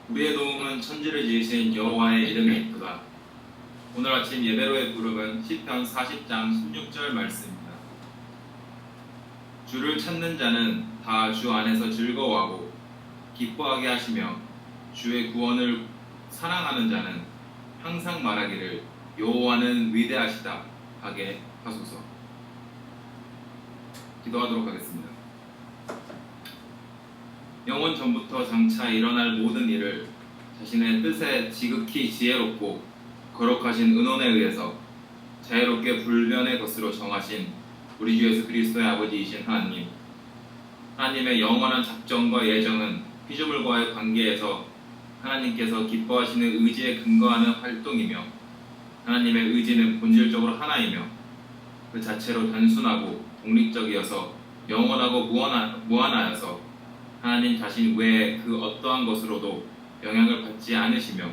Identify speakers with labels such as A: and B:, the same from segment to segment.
A: 우리의 도움은 천지를 지으신 여호와의 이름이 이쁘다. 오늘 아침 예배로의 부름은 시편 40장 16절 말씀입니다. 주를 찾는 자는 다 주 안에서 즐거워하고 기뻐하게 하시며 주의 구원을 사랑하는 자는 항상 말하기를 여호와는 위대하시다 하게 하소서. 기도하도록 하겠습니다. 영원 전부터 장차 일어날 모든 일을 자신의 뜻에 지극히 지혜롭고 거룩하신 은원에 의해서 자유롭게 불변의 것으로 정하신 우리 주 예수 그리스도의 아버지이신 하나님, 하나님의 영원한 작정과 예정은 피조물과의 관계에서 하나님께서 기뻐하시는 의지에 근거하는 활동이며, 하나님의 의지는 본질적으로 하나이며 그 자체로 단순하고 독립적이어서 영원하고 무한하여서 하나님 자신 외에 그 어떠한 것으로도 영향을 받지 않으시며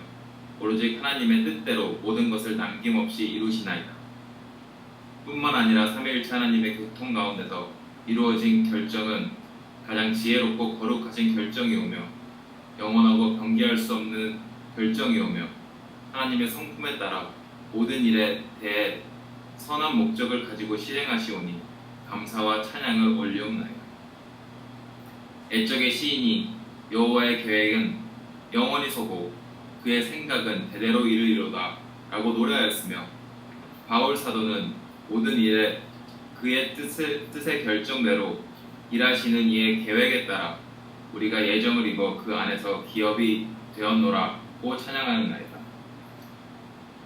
A: 오로지 하나님의 뜻대로 모든 것을 남김없이 이루시나이다. 뿐만 아니라 삼위일체 하나님의 교통 가운데서 이루어진 결정은 가장 지혜롭고 거룩하신 결정이오며 영원하고 변개할 수 없는 결정이오며 하나님의 성품에 따라 모든 일에 대해 선한 목적을 가지고 실행하시오니 감사와 찬양을 올리옵나이다. 옛적의 시인이 여호와의 계획은 영원히 서고 그의 생각은 대대로 이르리로다 라고 노래하였으며, 바울 사도는 모든 일에 그의 뜻의 결정대로 일하시는 이의 계획에 따라 우리가 예정을 입어 그 안에서 기업이 되었노라고 찬양하는나이다.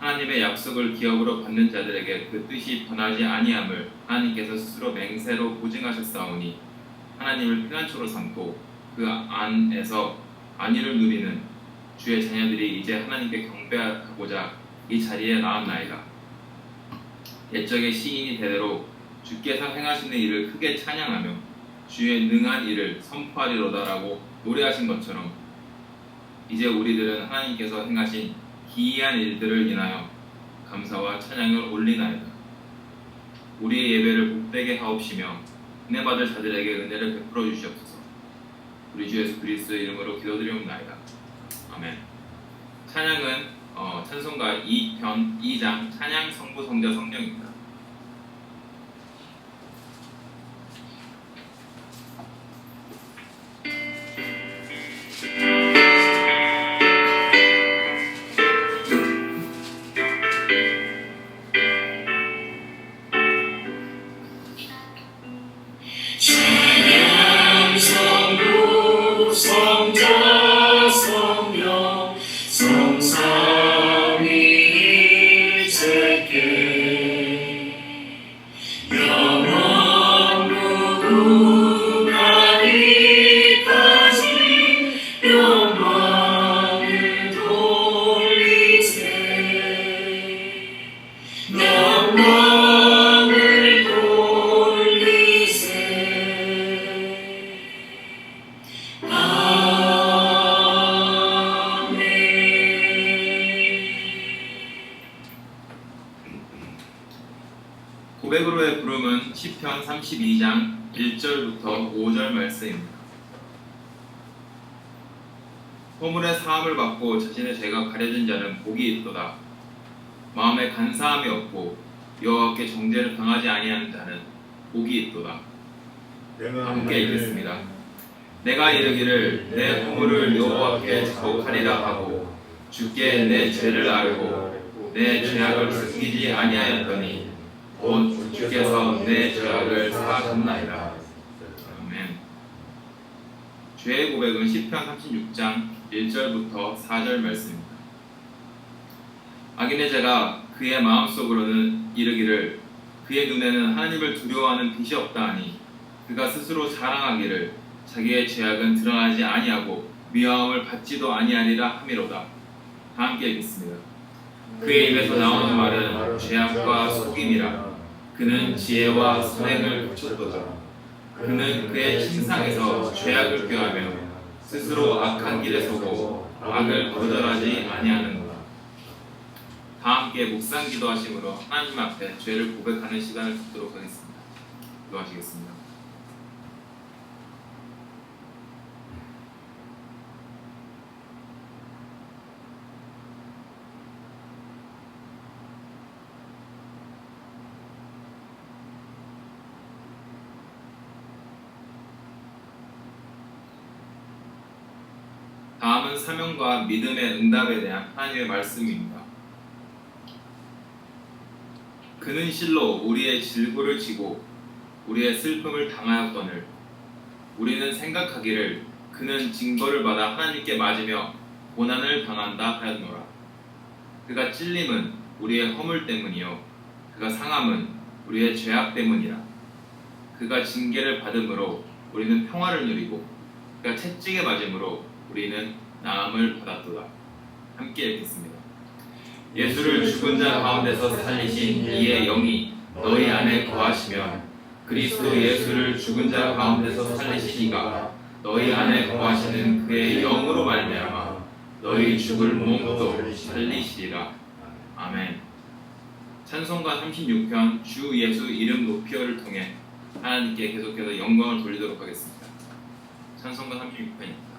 A: 하나님의 약속을 기업으로 받는 자들에게 그 뜻이 변하지 아니함을 하나님께서 스스로 맹세로 보증하셨사오니 하나님을 피난처로 삼고 그 안에서 안위를 누리는 주의 자녀들이 이제 하나님께 경배하고자 이 자리에 나왔나이다. 옛적의 시인이 대대로 주께서 행하시는 일을 크게 찬양하며 주의 능한 일을 선포하리로다라고 노래하신 것처럼 이제 우리들은 하나님께서 행하신 기이한 일들을 인하여 감사와 찬양을 올리나이다. 우리의 예배를 복되게 하옵시며 은혜 받을 자들에게 은혜를 베풀어 주시옵소서. 우리 주 예수 그리스도의 이름으로 기도드리옵나이다. 아멘. 찬양은 찬송가 2편 2장 찬양 성부 성자 성령입니다. 고백으로의 부름은 시편 32장 1절부터 5절 말씀입니다. 허물의 사함을 받고 자신의 죄가 가려진 자는 복이 있도다. 마음에 간사함이 없고 여호와께 정죄를 당하지 아니하는 자는 복이 있도다. 함께 읽겠습니다. 내가 이르기를 내 허물을 여호와께 자복하리라 하고 주께 내 죄를 알고 내 죄악을 숨기지 아니하였더니 곧 주께서 내 죄악을 사하셨나이다. 아멘. 죄의 고백은 시편 36장 1절부터 4절 말씀입니다. 악인의 죄가 그의 마음속으로는 이르기를 그의 눈에는 하나님을 두려워하는 빛이 없다 하니 그가 스스로 자랑하기를 자기의 죄악은 드러나지 아니하고 미워함을 받지도 아니하리라 함이로다. 다 함께 읽겠습니다. 그의 입에서 나오는 말은 죄악과 속임이라. 그는 지혜와 선행을 고쳤도다. 그는 그의 신상에서 죄악을 꾀하며 스스로 악한 길에 서고 악을 거절하지 아니하는도다. 다 함께 묵상 기도하심으로 하나님 앞에 죄를 고백하는 시간을 갖도록 하겠습니다. 기도하시겠습니다. 다음은 사명과 믿음의 응답에 대한 하나님의 말씀입니다. 그는 실로 우리의 질고를 지고 우리의 슬픔을 당하였거늘 우리는 생각하기를 그는 징벌을 받아 하나님께 맞으며 고난을 당한다 하였노라. 그가 찔림은 우리의 허물 때문이요 그가 상함은 우리의 죄악 때문이라. 그가 징계를 받음으로 우리는 평화를 누리고 그가 채찍에 맞음으로 우리는 나음을 받았도다. 함께 읽겠습니다. 예수를 죽은 자 가운데서 살리신 이의 영이 너희 안에 거하시면 그리스도 예수를 죽은 자 가운데서 살리시니가 너희 안에 거하시는 그의 영으로 말미암아 너희 죽을 몸도 살리시리라. 아멘. 찬송가 36편 주 예수 이름 높이어를 통해 하나님께 계속해서 영광을 돌리도록 하겠습니다. 찬송가 36편입니다.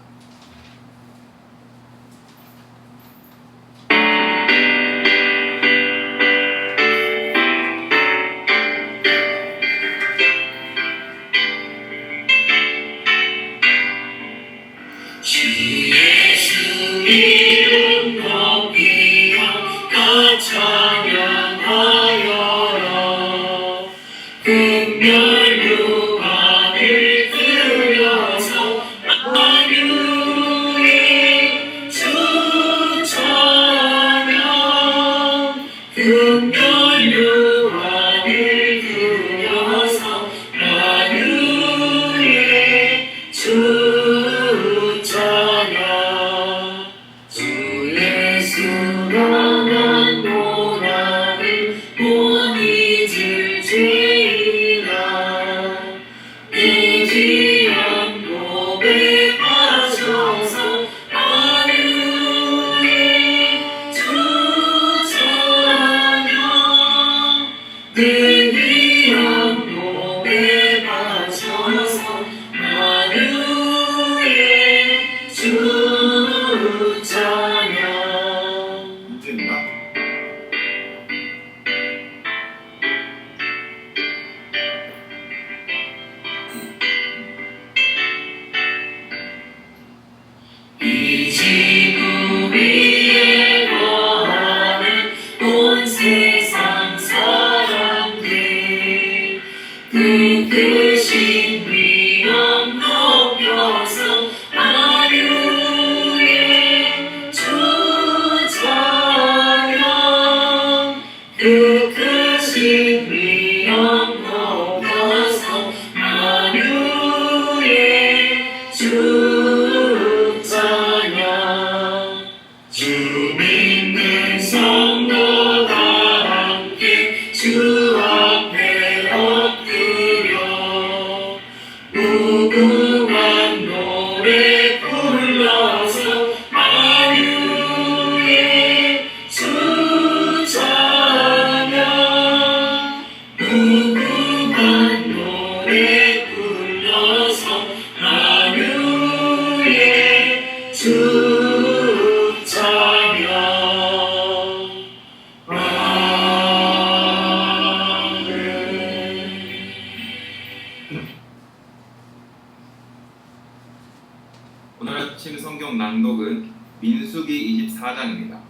A: 오늘 아침 성경 낭독은 민수기 24장입니다.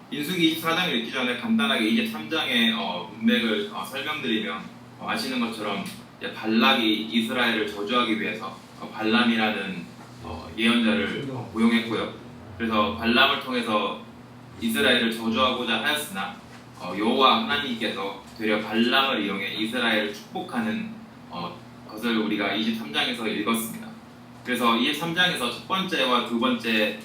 A: 민수기 24장을 읽기 전에 간단하게 23장의 문맥을 설명드리면 아시는 것처럼 발락이 이스라엘을 저주하기 위해서 발람이라는 예언자를 고용했고요. 그래서 발람을 통해서 이스라엘을 저주하고자 하였으나 여호와 하나님께서 되려 발람을 이용해 이스라엘을 축복하는 것을 우리가 23장에서 읽었습니다. 그래서 23장에서 첫 번째와 두 번째에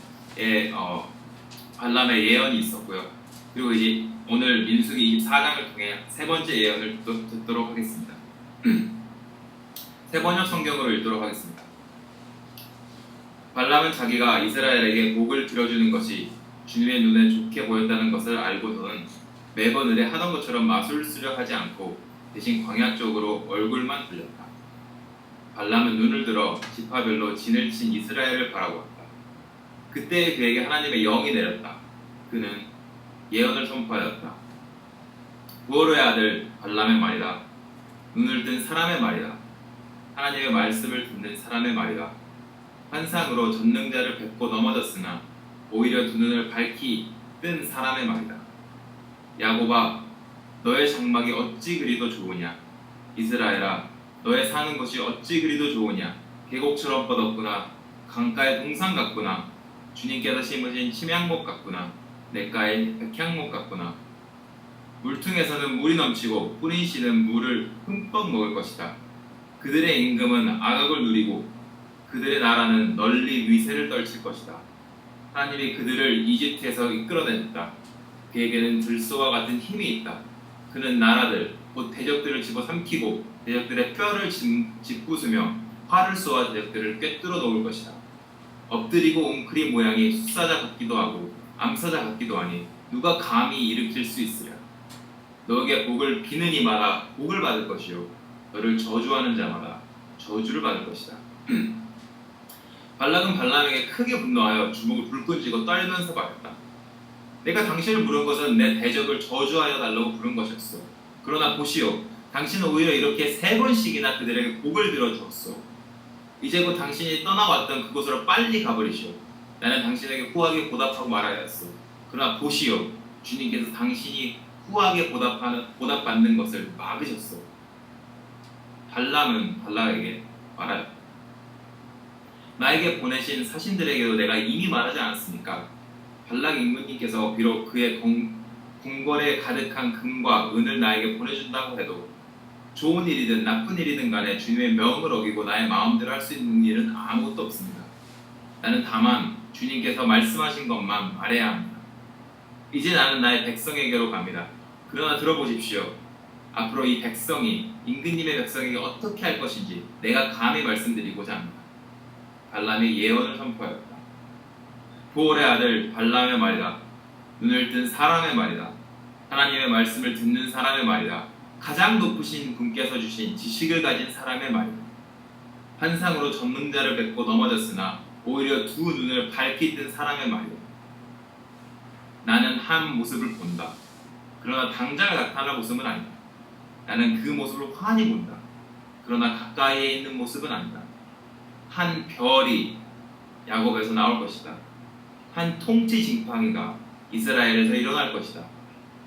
A: 발람의 예언이 있었고요. 그리고 이제 오늘 민수기 24장을 통해 세 번째 예언을 듣도록 하겠습니다. 세 번역 성경으로 읽도록 하겠습니다. 발람은 자기가 이스라엘에게 복을 들어주는 것이 주님의 눈에 좋게 보였다는 것을 알고서는 매번 의뢰 하던 것처럼 마술수려 하지 않고 대신 광야 쪽으로 얼굴만 돌렸다. 발람은 눈을 들어 지파별로 진을 친 이스라엘을 바라보았다. 그때 그에게 하나님의 영이 내렸다. 그는 예언을 선포하였다. 부어로의 아들 발람의 말이다. 눈을 뜬 사람의 말이다. 하나님의 말씀을 듣는 사람의 말이다. 환상으로 전능자를 뵙고 넘어졌으나 오히려 두 눈을 밝히 뜬 사람의 말이다. 야곱아, 너의 장막이 어찌 그리도 좋으냐. 이스라엘아, 너의 사는 곳이 어찌 그리도 좋으냐. 계곡처럼 뻗었구나. 강가의 동산 같구나. 주님께서 심으신 침향목 같구나. 냇가의 백향목 같구나. 물퉁에서는 물이 넘치고 뿌린 씨는 물을 흠뻑 먹을 것이다. 그들의 임금은 악악을 누리고 그들의 나라는 널리 위세를 떨칠 것이다. 하나님이 그들을 이집트에서 이끌어냈다. 그에게는 들소와 같은 힘이 있다. 그는 나라들 곧 대적들을 집어삼키고 대적들의 뼈를 짓부수며 활을 쏘아 대적들을 꿰뚫어 놓을 것이다. 엎드리고 웅크린 모양이 숫사자 같기도 하고 암사자 같기도 하니 누가 감히 일으킬 수 있으랴. 너에게 복을 비는 이마다 복을 받을 것이요 너를 저주하는 자마다 저주를 받을 것이다. 발락은 발람에게 크게 분노하여 주먹을 불끈 쥐고 떨면서 말했다. 내가 당신을 부른 것은 내 대적을 저주하여 달라고 부른 것이었어. 그러나 보시오, 당신은 오히려 이렇게 3번씩이나 그들에게 복을 들어주었어. 이제 곧 당신이 떠나왔던 그곳으로 빨리 가버리시오. 나는 당신에게 후하게 보답하고 말아야 했어. 그러나 보시오, 주님께서 당신이 후하게 보답받는 것을 막으셨어. 발람은 발락에게 말하였다. 나에게 보내신 사신들에게도 내가 이미 말하지 않았습니까? 발락 임금님께서 비록 그의 궁궐에 가득한 금과 은을 나에게 보내준다고 해도 좋은 일이든 나쁜 일이든 간에 주님의 명을 어기고 나의 마음대로 할 수 있는 일은 아무것도 없습니다. 나는 다만 주님께서 말씀하신 것만 말해야 합니다. 이제 나는 나의 백성에게로 갑니다. 그러나 들어보십시오. 앞으로 이 백성이 임금님의 백성에게 어떻게 할 것인지 내가 감히 말씀드리고자 합니다. 발람이 예언을 선포하였다. 보올의 아들 발람의 말이다. 눈을 뜬 사람의 말이다. 하나님의 말씀을 듣는 사람의 말이다. 가장 높으신 분께서 주신 지식을 가진 사람의 말이다. 환상으로 전능자를 뵙고 넘어졌으나 오히려 두 눈을 밝히 뜬 사람의 말이다. 나는 한 모습을 본다. 그러나 당장 나타날 모습은 아니다. 나는 그 모습을 환히 본다. 그러나 가까이에 있는 모습은 아니다. 한 별이 야곱에서 나올 것이다. 한 통치 지팡이가 이스라엘에서 일어날 것이다.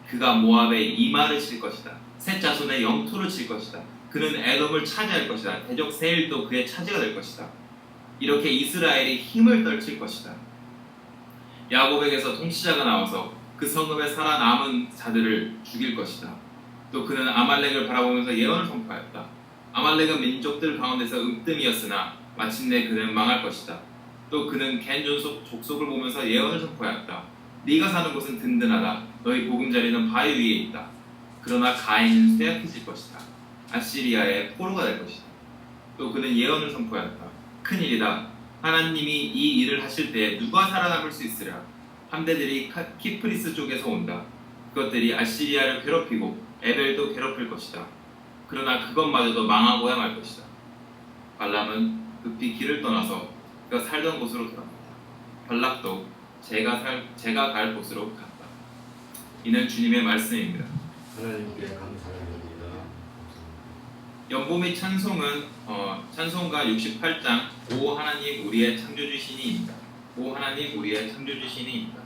A: 그가 모압의 이마를 칠 것이다. 셋 자손의 영토를 칠 것이다. 그는 에돔을 차지할 것이다. 대적 세일도 그의 차지가 될 것이다. 이렇게 이스라엘이 힘을 떨칠 것이다. 야곱에게서 통치자가 나와서 그 성읍에 살아남은 자들을 죽일 것이다. 또 그는 아말렉을 바라보면서 예언을 선포하였다. 아말렉은 민족들 가운데서 으뜸이었으나 마침내 그는 망할 것이다. 또 그는 겐 족속을 보면서 예언을 선포하였다. 네가 사는 곳은 든든하다. 너희 보금자리는 바위 위에 있다. 그러나 가인은 쇠약해질 것이다. 아시리아의 포로가 될 것이다. 또 그는 예언을 선포하였다. 큰일이다. 하나님이 이 일을 하실 때 누가 살아남을 수 있으랴. 함대들이 키프리스 쪽에서 온다. 그것들이 아시리아를 괴롭히고 에벨도 괴롭힐 것이다. 그러나 그것마저도 망하고야 말 것이다. 발람은 급히 길을 떠나서 그가 살던 곳으로 돌아갔다. 발락도 제가 갈 곳으로 갔다. 이는 주님의 말씀입니다.
B: 하나님께 감사드립니다.
A: 연보 및 찬송은 찬송가 68장 오 하나님 우리의 창조주시니입니다. 오 하나님 우리의 창조주시니입니다.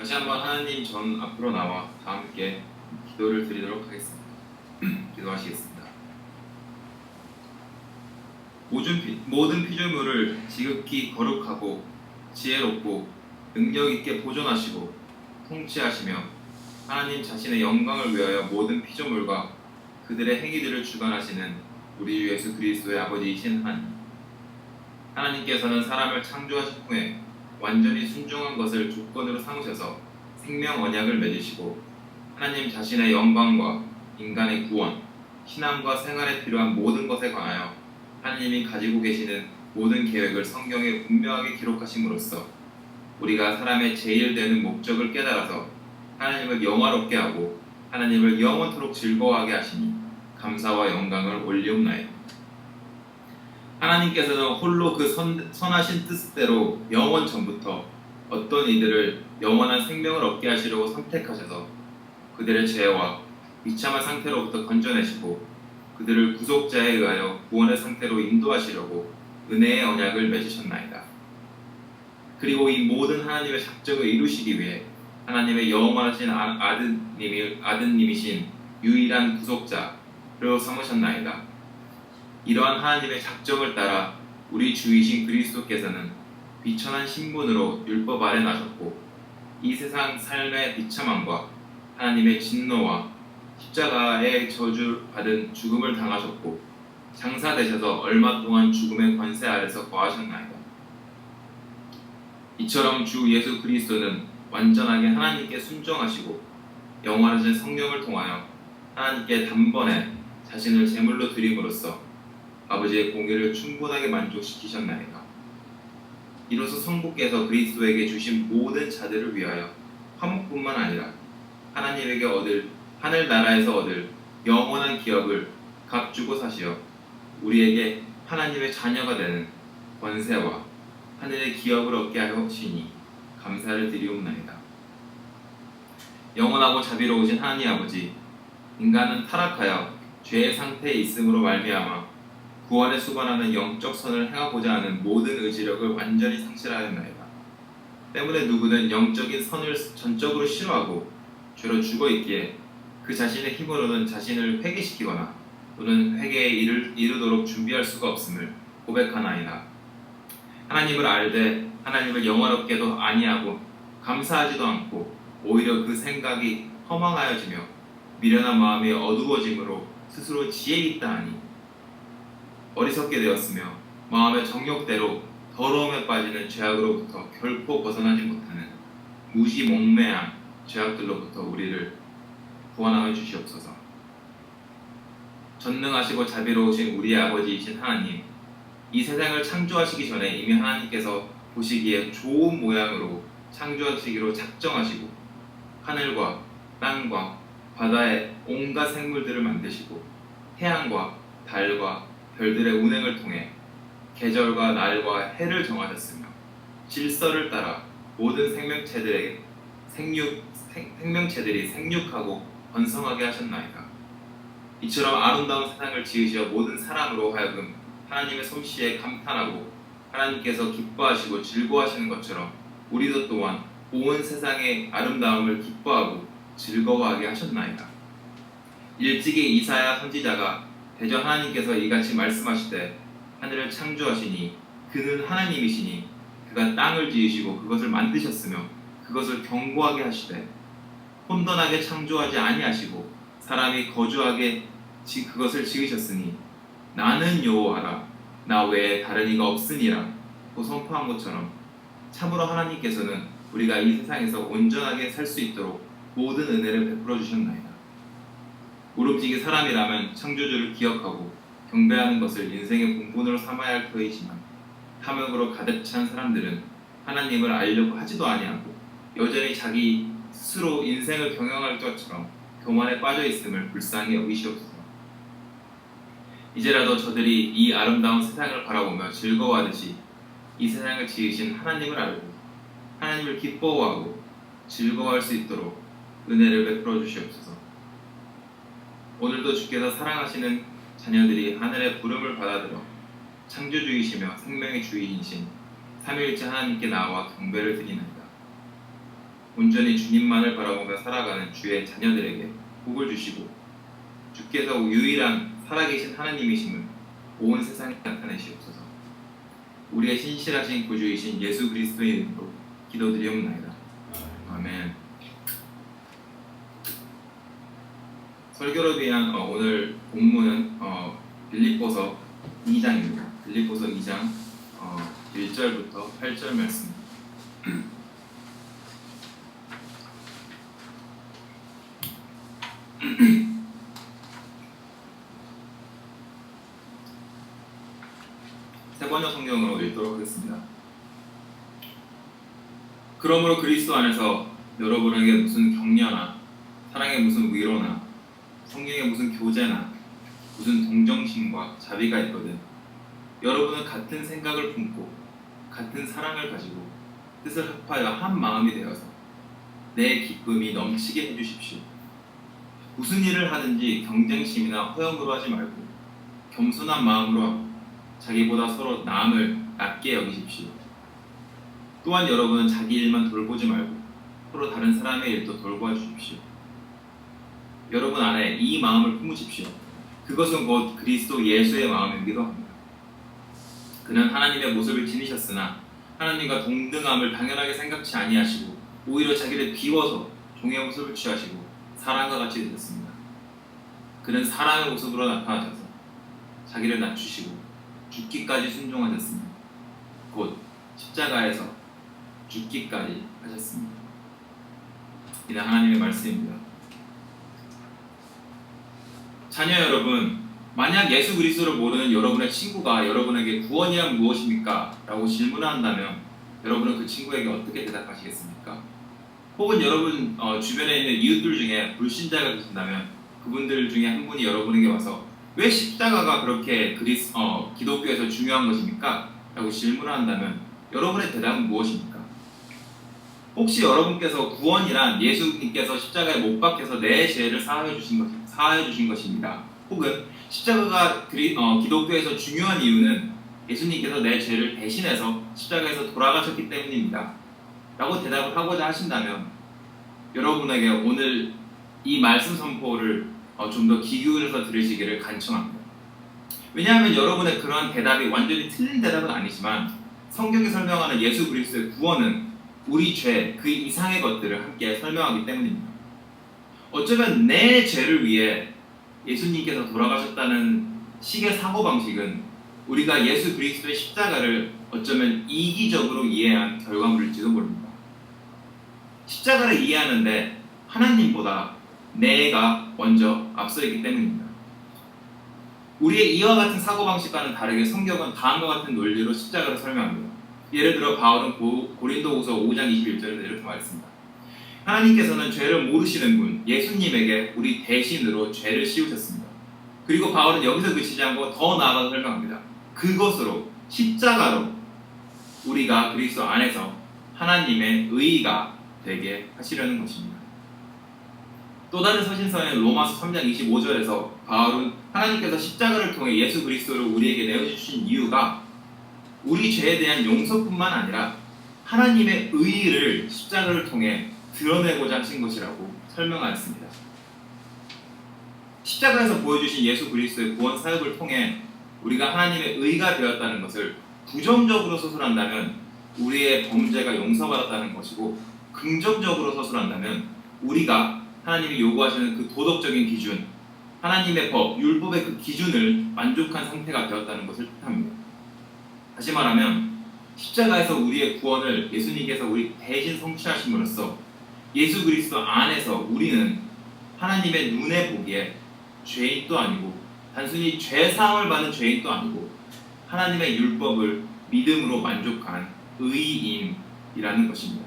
A: 다시 한번 하나님 전 앞으로 나와 다 함께 기도를 드리도록 하겠습니다. 기도하시겠습니다. 모든 피조물을 지극히 거룩하고 지혜롭고 능력 있게 보존하시고 통치하시며 하나님 자신의 영광을 위하여 모든 피조물과 그들의 행위들을 주관하시는 우리 주 예수 그리스도의 아버지이신 하나님. 하나님께서는 사람을 창조하신 후에 완전히 순종한 것을 조건으로 삼으셔서 생명 언약을 맺으시고 하나님 자신의 영광과 인간의 구원, 신앙과 생활에 필요한 모든 것에 관하여 하나님이 가지고 계시는 모든 계획을 성경에 분명하게 기록하심으로써 우리가 사람의 제일 되는 목적을 깨달아서 하나님을 영화롭게 하고 하나님을 영원토록 즐거워하게 하시니 감사와 영광을 올리옵나이다. 하나님께서는 홀로 그 선하신 뜻대로 영원 전부터 어떤 이들을 영원한 생명을 얻게 하시려고 선택하셔서 그들의 죄와 비참한 상태로부터 건져내시고 그들을 구속자에 의하여 구원의 상태로 인도하시려고 은혜의 언약을 맺으셨나이다. 그리고 이 모든 하나님의 작정을 이루시기 위해 하나님의 영원하신 아드님이신 유일한 구속자로 삼으셨나이다. 이러한 하나님의 작정을 따라 우리 주이신 그리스도께서는 비천한 신분으로 율법 아래 나셨고 이 세상 삶의 비참함과 하나님의 진노와 십자가의 저주받은 죽음을 당하셨고 장사되셔서 얼마 동안 죽음의 권세 아래서 거하셨나이다. 이처럼 주 예수 그리스도는 완전하게 하나님께 순종하시고 영원하신 성령을 통하여 하나님께 단번에 자신을 제물로 드림으로써 아버지의 공의를 충분하게 만족시키셨나이다. 이로써 성부께서 그리스도에게 주신 모든 자들을 위하여 화목뿐만 아니라 하나님에게 얻을 하늘나라에서 얻을 영원한 기업을 값주고 사시어 우리에게 하나님의 자녀가 되는 권세와 하늘의 기업을 얻게 하시니 감사를 드리옵나이다. 영원하고 자비로우신 하나님 아버지, 인간은 타락하여 죄의 상태에 있음으로 말미암아 구원에 수반하는 영적 선을 행하고자 하는 모든 의지력을 완전히 상실하였나이다. 때문에 누구든 영적인 선을 전적으로 싫어하고 죄로 죽어있기에 그 자신의 힘으로는 자신을 회개시키거나 또는 회개에 이르도록 준비할 수가 없음을 고백하나이다. 하나님을 알되 하나님을 영화롭게도 아니하고 감사하지도 않고 오히려 그 생각이 허망하여지며 미련한 마음이 어두워짐으로 스스로 지혜 있다 하니 어리석게 되었으며 마음의 정욕대로 더러움에 빠지는 죄악으로부터 결코 벗어나지 못하는 무지몽매한 죄악들로부터 우리를 구원하여 주시옵소서. 전능하시고 자비로우신 우리의 아버지이신 하나님, 이 세상을 창조하시기 전에 이미 하나님께서 보시기에 좋은 모양으로 창조하시기로 작정하시고 하늘과 땅과 바다의 온갖 생물들을 만드시고 태양과 달과 별들의 운행을 통해 계절과 날과 해를 정하셨으며 질서를 따라 모든 생명체들이 생육하고 번성하게 하셨나이다. 이처럼 아름다운 세상을 지으시어 모든 사람으로 하여금 하나님의 솜씨에 감탄하고 하나님께서 기뻐하시고 즐거워하시는 것처럼 우리도 또한 온 세상의 아름다움을 기뻐하고 즐거워하게 하셨나이다. 일찍이 이사야 선지자가 대저 하나님께서 이같이 말씀하시되 하늘을 창조하시니 그는 하나님이시니 그가 땅을 지으시고 그것을 만드셨으며 그것을 견고하게 하시되 혼돈하게 창조하지 아니하시고 사람이 거주하게 그것을 지으셨으니 나는 여호와라 나 외에 다른 이가 없으니라 고 선포한 것처럼 참으로 하나님께서는 우리가 이 세상에서 온전하게 살 수 있도록 모든 은혜를 베풀어 주셨나이다. 오로지 사람이라면 창조주를 기억하고 경배하는 것을 인생의 본분으로 삼아야 할 터이지만 탐욕으로 가득 찬 사람들은 하나님을 알려고 하지도 아니하고 여전히 자기 스스로 인생을 경영할 것처럼 교만에 빠져 있음을 불쌍히 여기시옵소서. 이제라도 저들이 이 아름다운 세상을 바라보며 즐거워하듯이 이 세상을 지으신 하나님을 알고 하나님을 기뻐하고 즐거워할 수 있도록 은혜를 베풀어 주시옵소서. 오늘도 주께서 사랑하시는 자녀들이 하늘의 부름을 받아들여 창조주이시며 생명의 주인이신 삼위일체 하나님께 나와 경배를 드리나이다. 온전히 주님만을 바라보며 살아가는 주의 자녀들에게 복을 주시고 주께서 유일한 살아계신 하나님이심을 온 세상에 나타내시옵소서. 우리의 신실하신 구주이신 예수 그리스도의 이름으로 기도드리옵나이다. 아멘. 설교를 위한 오늘 본문은 빌립보서 2장입니다. 빌립보서 2장 1절부터 8절 말씀. 세번역 성경으로 읽도록 하겠습니다. 그러므로 그리스도 안에서 여러분에게 무슨 격려나 사랑의 무슨 위로나 성경의 무슨 교제나 무슨 동정심과 자비가 있거든 여러분은 같은 생각을 품고 같은 사랑을 가지고 뜻을 합하여 한 마음이 되어서 내 기쁨이 넘치게 해주십시오. 무슨 일을 하든지 경쟁심이나 허영으로 하지 말고 겸손한 마음으로 하고 자기보다 서로 남을 낮게 여기십시오. 또한 여러분은 자기 일만 돌보지 말고 서로 다른 사람의 일도 돌보아 주십시오. 여러분 안에 이 마음을 품으십시오. 그것은 곧 그리스도 예수의 마음이기도 합니다. 그는 하나님의 모습을 지니셨으나 하나님과 동등함을 당연하게 생각지 아니하시고 오히려 자기를 비워서 종의 모습을 취하시고 사람과 같이 되셨습니다. 그는 사람의 모습으로 나타나셔서 자기를 낮추시고 죽기까지 순종하셨습니다. 곧 십자가에서 죽기까지 하셨습니다. 이는 하나님의 말씀입니다. 자녀 여러분, 만약 예수 그리스도를 모르는 여러분의 친구가 여러분에게 구원이란 무엇입니까? 라고 질문한다면 여러분은 그 친구에게 어떻게 대답하시겠습니까? 혹은 여러분 주변에 있는 이웃들 중에 불신자가 계신다면 그분들 중에 한 분이 여러분에게 와서 왜 십자가가 그렇게 기독교에서 중요한 것입니까? 라고 질문을 한다면 여러분의 대답은 무엇입니까? 혹시 여러분께서 구원이란 예수님께서 십자가에 못 박혀서 내 죄를 사하여 주신 것입니다. 혹은 십자가가 기독교에서 중요한 이유는 예수님께서 내 죄를 대신해서 십자가에서 돌아가셨기 때문입니다. 라고 대답을 하고자 하신다면 여러분에게 오늘 이 말씀 선포를 좀 더 귀 기울여서 들으시기를 간청합니다. 왜냐하면 여러분의 그러한 대답이 완전히 틀린 대답은 아니지만 성경이 설명하는 예수 그리스도의 구원은 우리 죄, 그 이상의 것들을 함께 설명하기 때문입니다. 어쩌면 내 죄를 위해 예수님께서 돌아가셨다는 식의 사고방식은 우리가 예수 그리스도의 십자가를 어쩌면 이기적으로 이해한 결과물일지도 모릅니다. 십자가를 이해하는데 하나님보다 내가 먼저 앞서 있기 때문입니다. 우리의 이와 같은 사고방식과는 다르게 성경은 다음과 같은 논리로 십자가를 설명합니다. 예를 들어 바울은 고린도후서 5장 21절에서 이렇게 말했습니다. 하나님께서는 죄를 모르시는 분 예수님에게 우리 대신으로 죄를 씌우셨습니다. 그리고 바울은 여기서 그치지 않고 더 나아가서 설명합니다. 그것으로 십자가로 우리가 그리스도 안에서 하나님의 의의가 되게 하시려는 것입니다. 또 다른 서신서인 로마서 3장 25절에서 바울은 하나님께서 십자가를 통해 예수 그리스도를 우리에게 내어주신 이유가 우리 죄에 대한 용서뿐만 아니라 하나님의 의의를 십자가를 통해 드러내고자 하신 것이라고 설명하였습니다. 십자가에서 보여주신 예수 그리스도의 구원 사역을 통해 우리가 하나님의 의가 되었다는 것을 부정적으로 서술한다면 우리의 범죄가 용서받았다는 것이고, 긍정적으로 서술한다면 우리가 하나님이 요구하시는 그 도덕적인 기준, 하나님의 법, 율법의 그 기준을 만족한 상태가 되었다는 것을 뜻합니다. 다시 말하면 십자가에서 우리의 구원을 예수님께서 우리 대신 성취하심으로써 예수 그리스도 안에서 우리는 하나님의 눈에 보기에 죄인도 아니고 단순히 죄 사함을 받는 죄인도 아니고 하나님의 율법을 믿음으로 만족한 의인이라는 것입니다.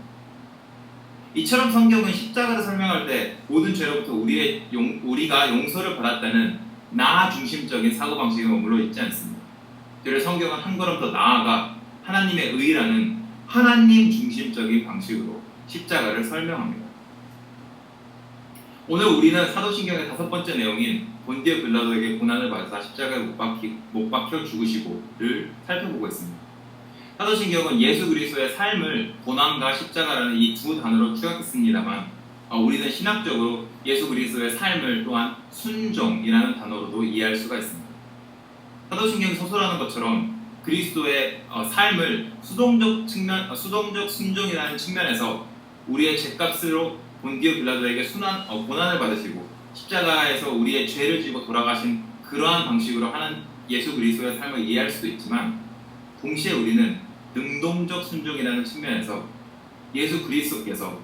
A: 이처럼 성경은 십자가를 설명할 때 모든 죄로부터 우리가 용서를 받았다는 나 중심적인 사고방식에 머물러 있지 않습니다. 그래서 성경은 한 걸음 더 나아가 하나님의 의라는 하나님 중심적인 방식으로 십자가를 설명합니다. 오늘 우리는 사도신경의 5번째 내용인 본디오 빌라도에게 고난을 받으사 십자가에 못 박혀 죽으시고를 살펴보고 있습니다. 사도신경은 예수 그리스도의 삶을 고난과 십자가라는 이 두 단어로 추격했습니다만 우리는 신학적으로 예수 그리스도의 삶을 또한 순종이라는 단어로도 이해할 수가 있습니다. 사도신경이 서술하는 것처럼 그리스도의 삶을 수동적 순종이라는 측면에서 우리의 죄값으로 본디오 빌라도에게 고난을 받으시고 십자가에서 우리의 죄를 지고 돌아가신 그러한 방식으로 하는 예수 그리스도의 삶을 이해할 수도 있지만 동시에 우리는 능동적 순종이라는 측면에서 예수 그리스도께서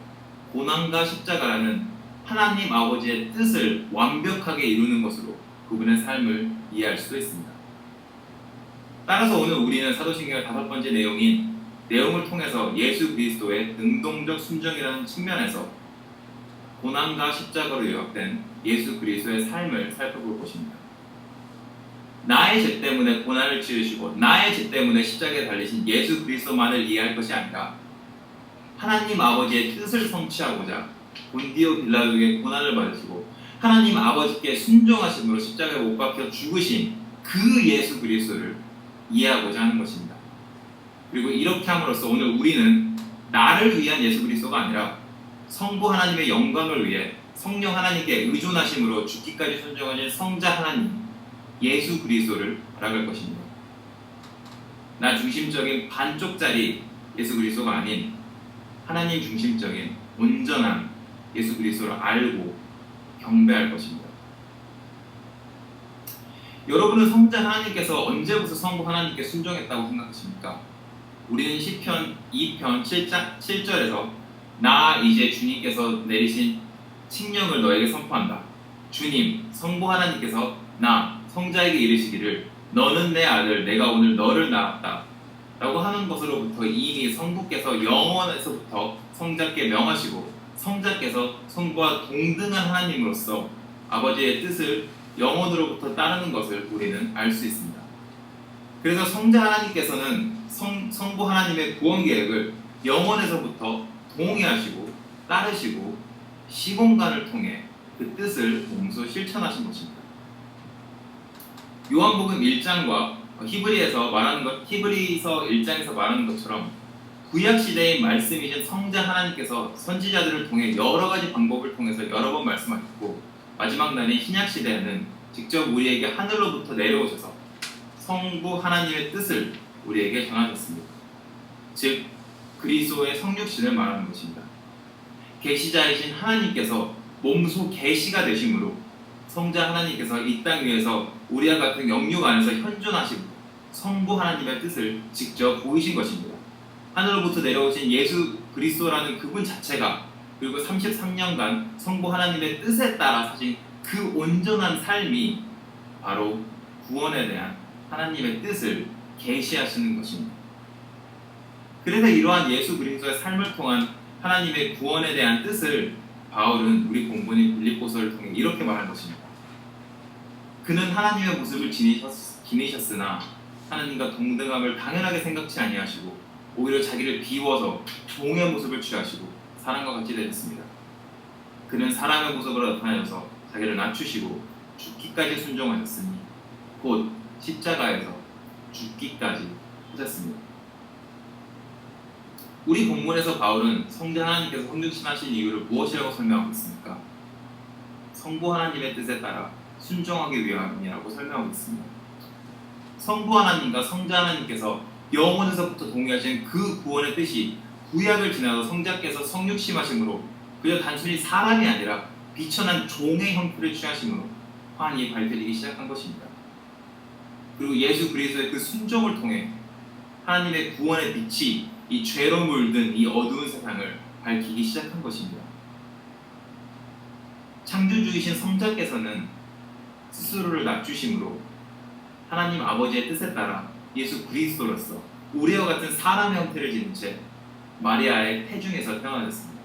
A: 고난과 십자가라는 하나님 아버지의 뜻을 완벽하게 이루는 것으로 그분의 삶을 이해할 수도 있습니다. 따라서 오늘 우리는 사도신경의 5번째 내용을 통해서 예수 그리스도의 능동적 순종이라는 측면에서 고난과 십자가로 요약된 예수 그리스도의 삶을 살펴볼 것입니다. 나의 죄 때문에 고난을 치르시고 나의 죄 때문에 십자가에 달리신 예수 그리스도만을 이해할 것이 아니라 하나님 아버지의 뜻을 성취하고자 본디오 빌라도에게 고난을 받으시고 하나님 아버지께 순종하심으로 십자가에 못 박혀 죽으신 그 예수 그리스도를 이해하고자 하는 것입니다. 그리고 이렇게 함으로써 오늘 우리는 나를 위한 예수 그리스도가 아니라 성부 하나님의 영광을 위해 성령 하나님께 의존하심으로 죽기까지 순종하신 성자 하나님 예수 그리스도를 알아갈 것입니다. 나 중심적인 반쪽짜리 예수 그리스도가 아닌 하나님 중심적인 온전한 예수 그리스도를 알고 경배할 것입니다. 여러분은 성자 하나님께서 언제부터 성부 하나님께 순종했다고 생각하십니까? 우리는 시편 2편 7절에서 나 이제 주님께서 내리신 칙령을 너에게 선포한다. 주님, 성부 하나님께서 나 성자에게 이르시기를 너는 내 아들, 내가 오늘 너를 낳았다 라고 하는 것으로부터 이미 성부께서 영원에서부터 성자께 명하시고 성자께서 성부와 동등한 하나님으로서 아버지의 뜻을 영원으로부터 따르는 것을 우리는 알 수 있습니다. 그래서 성자 하나님께서는 성부 하나님의 구원 계획을 영원에서부터 동의하시고 따르시고 시공간을 통해 그 뜻을 몸소 실천하신 것입니다. 요한복음 1장과 히브리서 1장에서 말하는 것처럼 구약 시대의 말씀이신 성자 하나님께서 선지자들을 통해 여러 가지 방법을 통해서 여러 번 말씀하셨고 마지막 날인 신약 시대에는 직접 우리에게 하늘로부터 내려오셔서 성부 하나님의 뜻을 우리에게 전하셨습니다. 즉 그리스도의 성육신을 말하는 것입니다. 계시자이신 하나님께서 몸소 계시가 되심으로 성자 하나님께서 이 땅 위에서 우리와 같은 영육 안에서 현존하시고 성부 하나님의 뜻을 직접 보이신 것입니다. 하늘로부터 내려오신 예수 그리스도라는 그분 자체가 그리고 33년간 성부 하나님의 뜻에 따라 사신 그 온전한 삶이 바로 구원에 대한 하나님의 뜻을 계시하시는 것입니다. 그래서 이러한 예수 그리스도의 삶을 통한 하나님의 구원에 대한 뜻을 바울은 우리 본문인 빌립보서를 통해 이렇게 말한 것입니다. 그는 하나님의 모습을 지니셨으나 하나님과 동등함을 당연하게 생각지 아니하시고 오히려 자기를 비워서 종의 모습을 취하시고 사람과 같이 되셨습니다. 그는 사람의 모습으로 나타나셔서 자기를 낮추시고 죽기까지 순종하셨으니 곧 십자가에서 죽기까지 하셨습니다. 우리 본문에서 바울은 성자 하나님께서 성육신하신 이유를 무엇이라고 설명하고 있습니까? 성부 하나님의 뜻에 따라 순종하기 위함이라고 설명하고 있습니다. 성부 하나님과 성자 하나님께서 영원에서부터 동의하신 그 구원의 뜻이 구약을 지나서 성자께서 성육신하심으로 그저 단순히 사람이 아니라 비천한 종의 형태를 취하심으로 환히 밝혀지기 시작한 것입니다. 그리고 예수 그리스도의 그 순종을 통해 하나님의 구원의 빛이 이 죄로 물든 이 어두운 세상을 밝히기 시작한 것입니다. 창조주이신 성자께서는 스스로를 낮추심으로 하나님 아버지의 뜻에 따라 예수 그리스도로서 우리와 같은 사람의 형태를 지닌 채 마리아의 태중에서 태어나셨습니다.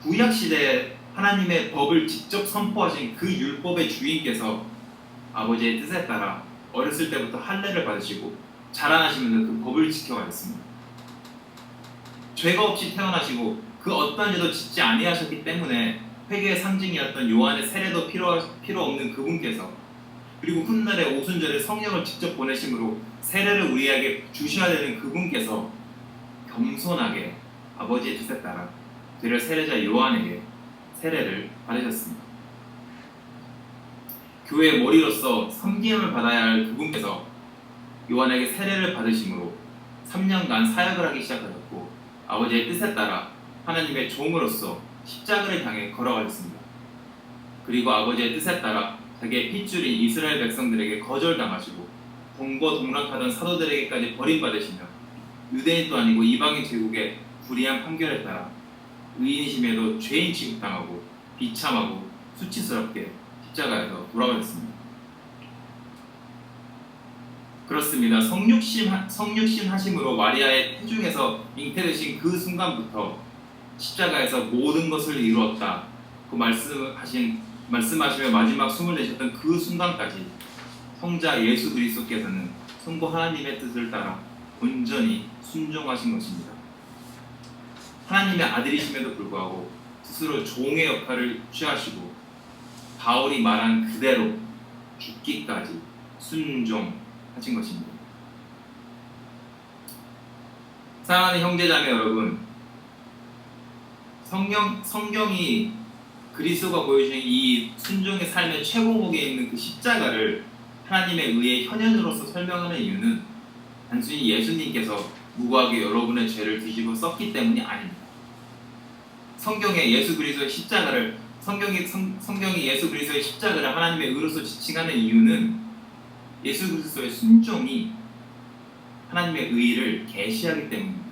A: 구약 시대에 하나님의 법을 직접 선포하신 그 율법의 주인께서 아버지의 뜻에 따라 어렸을 때부터 할례를 받으시고 자라나시면서 그 법을 지켜가셨습니다. 죄가 없이 태어나시고 그 어떠한 죄도 짓지 아니하셨기 때문에 회개의 상징이었던 요한의 세례도 필요 없는 그분께서 그리고 훗날에 오순절에 성령을 직접 보내심으로 세례를 우리에게 주셔야 되는 그분께서 겸손하게 아버지의 뜻에 따라 되려 세례자 요한에게 세례를 받으셨습니다. 교회의 머리로서 섬김을 받아야 할 그분께서 요한에게 세례를 받으심으로 3년간 사역을 하기 시작하셨고 아버지의 뜻에 따라 하나님의 종으로서 십자가를 향해 걸어가셨습니다. 그리고 아버지의 뜻에 따라 자기의 핏줄인 이스라엘 백성들에게 거절당하시고 동거동락하던 사도들에게까지 버림받으시며 유대인도 아니고 이방인 제국의 불의한 판결에 따라 의인이심에도 죄인 취급당하고 비참하고 수치스럽게 십자가에서 돌아가셨습니다. 그렇습니다. 성육신 하심으로 마리아의 태중에서 잉태되신 그 순간부터 십자가에서 모든 것을 이루었다. 말씀하시며 마지막 숨을 내셨던 그 순간까지 성자 예수 그리스도께서는 성부 하나님의 뜻을 따라 온전히 순종하신 것입니다. 하나님의 아들이심에도 불구하고 스스로 종의 역할을 취하시고 바울이 말한 그대로 죽기까지 순종하신 것입니다. 사랑하는 형제자매 여러분, 성경이 그리스도가 보여주는 이 순종의 삶의 최고목에 있는 그 십자가를 하나님의 의의 현현으로서 설명하는 이유는 단순히 예수님께서 무고하게 여러분의 죄를 뒤집어 썼기 때문이 아닙니다. 성경이 예수 그리스도의 십자가를 하나님의 의로서 지칭하는 이유는 예수 그리스도의 순종이 하나님의 의를 계시하기 때문입니다.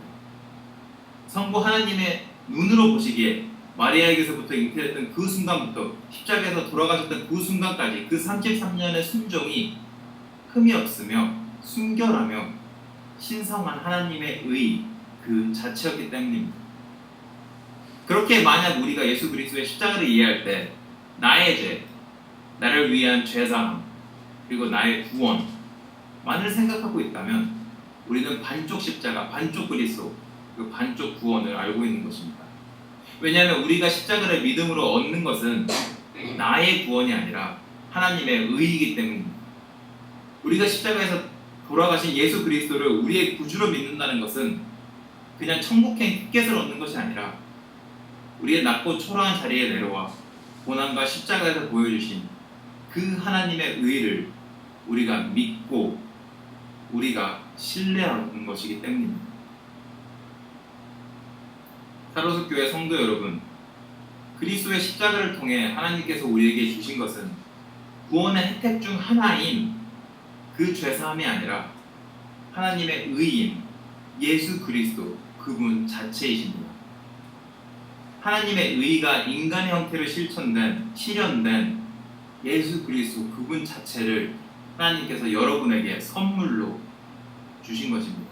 A: 성부 하나님의 눈으로 보시기에 마리아에게서부터 잉태됐던 그 순간부터 십자가에서 돌아가셨던 그 순간까지 그 33년의 순종이 흠이 없으며 순결하며 신성한 하나님의 의 그 자체였기 때문입니다. 그렇게 만약 우리가 예수 그리스도의 십자가를 이해할 때 나의 죄, 나를 위한 죄사함, 그리고 나의 구원만을 생각하고 있다면 우리는 반쪽 십자가, 반쪽 그리스도, 그 반쪽 구원을 알고 있는 것입니다. 왜냐하면 우리가 십자가를 믿음으로 얻는 것은 나의 구원이 아니라 하나님의 의이기 때문입니다. 우리가 십자가에서 돌아가신 예수 그리스도를 우리의 구주로 믿는다는 것은 그냥 천국행 티켓을 얻는 것이 아니라 우리의 낮고 초라한 자리에 내려와 고난과 십자가에서 보여주신 그 하나님의 의를 우리가 믿고 우리가 신뢰하는 것이기 때문입니다. 사로스 교회 성도 여러분, 그리스도의 십자가를 통해 하나님께서 우리에게 주신 것은 구원의 혜택 중 하나인 그 죄사함이 아니라 하나님의 의인 예수 그리스도 그분 자체이십니다. 하나님의 의가 인간의 형태로 실현된 예수 그리스도 그분 자체를 하나님께서 여러분에게 선물로 주신 것입니다.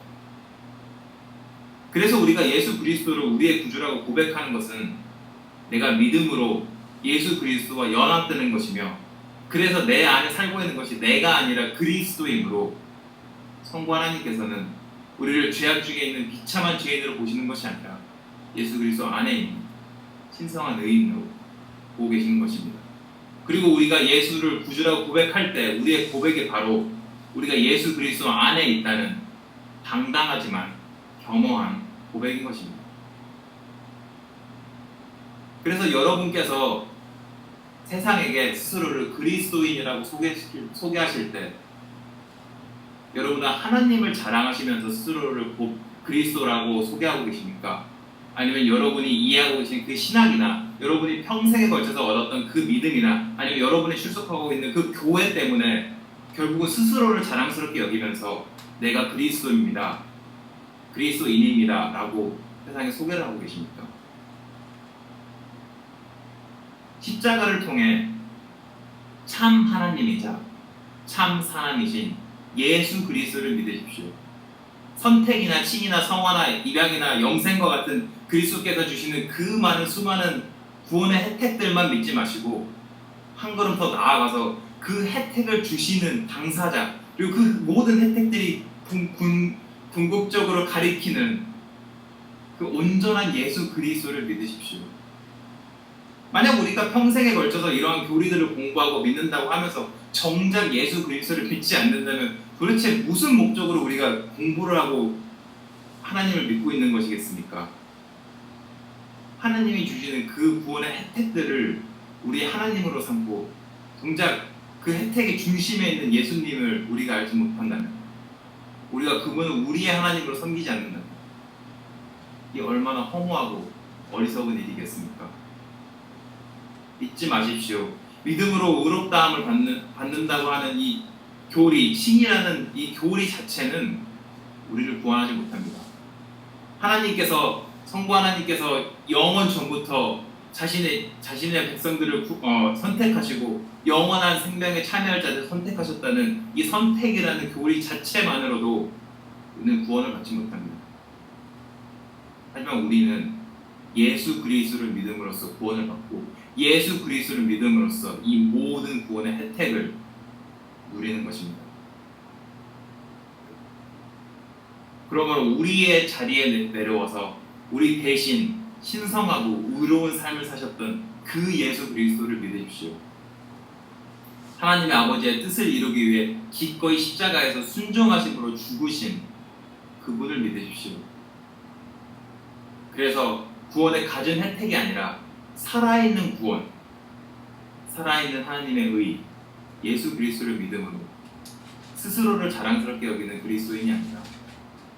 A: 그래서 우리가 예수 그리스도를 우리의 구주라고 고백하는 것은 내가 믿음으로 예수 그리스도와 연합되는 것이며 그래서 내 안에 살고 있는 것이 내가 아니라 그리스도이므로 성부 하나님께서는 우리를 죄악 중에 있는 비참한 죄인으로 보시는 것이 아니라 예수 그리스도 안에 있는 신성한 의인으로 보고 계시는 것입니다. 그리고 우리가 예수를 구주라고 고백할 때 우리의 고백이 바로 우리가 예수 그리스도 안에 있다는 당당하지만 겸허한 고백인 것입니다. 그래서 여러분께서 세상에게 스스로를 그리스도인이라고 소개하실 때 여러분은 하나님을 자랑하시면서 스스로를 그리스도라고 소개하고 계십니까? 아니면 여러분이 이해하고 계신 그 신학이나 여러분이 평생에 걸쳐서 얻었던 그 믿음이나 아니면 여러분이 출석하고 있는 그 교회 때문에 결국은 스스로를 자랑스럽게 여기면서 내가 그리스도입니다, 그리스도인입니다 라고 세상에 소개를 하고 계십니까? 십자가를 통해 참 하나님이자 참 사람이신 예수 그리스도를 믿으십시오. 선택이나 칭이나 성화나 입양이나 영생과 같은 그리스도께서 주시는 그 많은 수많은 구원의 혜택들만 믿지 마시고 한 걸음 더 나아가서 그 혜택을 주시는 당사자 그리고 그 모든 혜택들이 궁극적으로 가리키는 그 온전한 예수 그리스도를 믿으십시오. 만약 우리가 평생에 걸쳐서 이러한 교리들을 공부하고 믿는다고 하면서 정작 예수 그리스도를 믿지 않는다면 도대체 무슨 목적으로 우리가 공부를 하고 하나님을 믿고 있는 것이겠습니까? 하나님이 주시는 그 구원의 혜택들을 우리 하나님으로 삼고 정작 그 혜택의 중심에 있는 예수님을 우리가 알지 못한다면, 우리가 그분을 우리의 하나님으로 섬기지 않는다면 이 얼마나 허무하고 어리석은 일이겠습니까? 잊지 마십시오. 믿음으로 의롭다함을 받는다고 하는 이 교리, 신이라는 이 교리 자체는 우리를 구원하지 못합니다. 하나님께서, 성부 하나님께서 영원 전부터 자신의 백성들을 선택하시고 영원한 생명에 참여할 자들을 선택하셨다는 이 선택이라는 교리 자체만으로도 우리는 구원을 받지 못합니다. 하지만 우리는 예수 그리스도를 믿음으로써 구원을 받고 예수 그리스도를 믿음으로써 이 모든 구원의 혜택을 누리는 것입니다. 그러므로 우리의 자리에 내려와서 우리 대신 신성하고 의로운 삶을 사셨던 그 예수 그리스도를 믿으십시오. 하나님의 아버지의 뜻을 이루기 위해 기꺼이 십자가에서 순종하심으로 죽으신 그분을 믿으십시오. 그래서 구원의 가진 혜택이 아니라 살아있는 구원, 살아있는 하나님의 의, 예수 그리스도를 믿음으로 스스로를 자랑스럽게 여기는 그리스도인이 아니라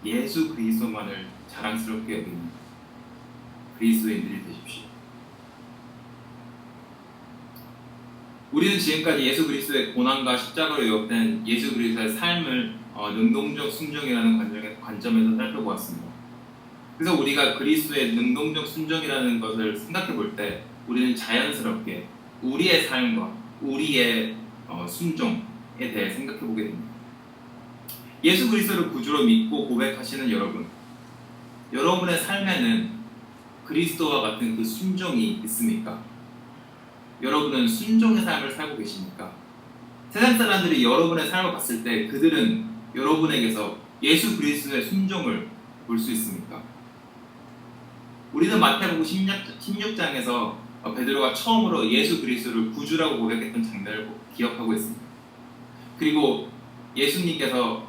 A: 예수 그리스도만을 자랑스럽게 여기는 그리스도인들이 되십시오. 우리는 지금까지 예수 그리스도의 고난과 십자가로 요약된 예수 그리스도의 삶을 능동적 순종이라는 관점에서 살펴보았습니다. 그래서 우리가 그리스도의 능동적 순종이라는 것을 생각해 볼 때 우리는 자연스럽게 우리의 삶과 우리의 순종에 대해 생각해 보게 됩니다. 예수 그리스도를 구주로 믿고 고백하시는 여러분, 여러분의 삶에는 그리스도와 같은 그 순종이 있습니까? 여러분은 순종의 삶을 살고 계십니까? 세상 사람들이 여러분의 삶을 봤을 때 그들은 여러분에게서 예수 그리스도의 순종을 볼 수 있습니까? 우리는 마태복음 16장에서 베드로가 처음으로 예수 그리스도를 구주라고 고백했던 장면을 기억하고 있습니다. 그리고 예수님께서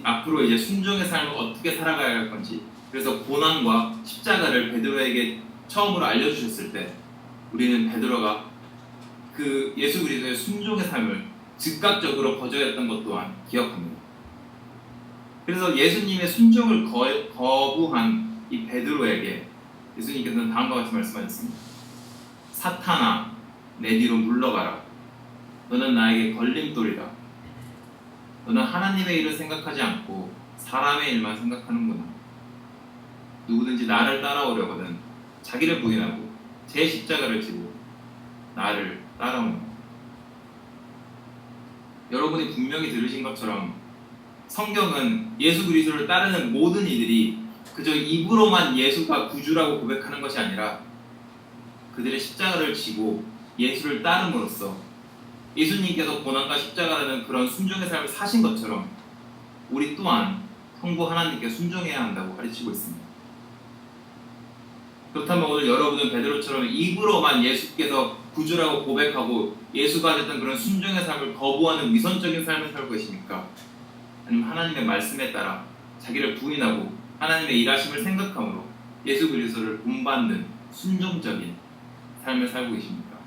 A: 앞으로 이제 순종의 삶을 어떻게 살아가야 할 건지, 그래서 고난과 십자가를 베드로에게 처음으로 알려주셨을 때 우리는 베드로가 그 예수 그리스도의 순종의 삶을 즉각적으로 거절했던 것 또한 기억합니다. 그래서 예수님의 순종을 거부한 이 베드로에게 예수님께서는 다음과 같이 말씀하셨습니다. 사탄아, 내 뒤로 물러가라. 너는 나에게 걸림돌이다. 너는 하나님의 일을 생각하지 않고 사람의 일만 생각하는구나. 누구든지 나를 따라오려거든 자기를 부인하고 제 십자가를 지고 나를 따라오는. 여러분이 분명히 들으신 것처럼 성경은 예수 그리스도를 따르는 모든 이들이 그저 입으로만 예수가 구주라고 고백하는 것이 아니라 그들의 십자가를 지고 예수를 따름으로써 예수님께서 고난과 십자가라는 그런 순종의 삶을 사신 것처럼 우리 또한 성부 하나님께 순종해야 한다고 가르치고 있습니다. 그렇다면 오늘 여러분은 베드로처럼 입으로만 예수께서 구주라고 고백하고 예수가 하셨던 그런 순종의 삶을 거부하는 위선적인 삶을 살고 계십니까? 아니면 하나님의 말씀에 따라 자기를 부인하고 하나님의 일하심을 생각함으로 예수 그리스도를 본받는 순종적인 삶을 살고 계십니까?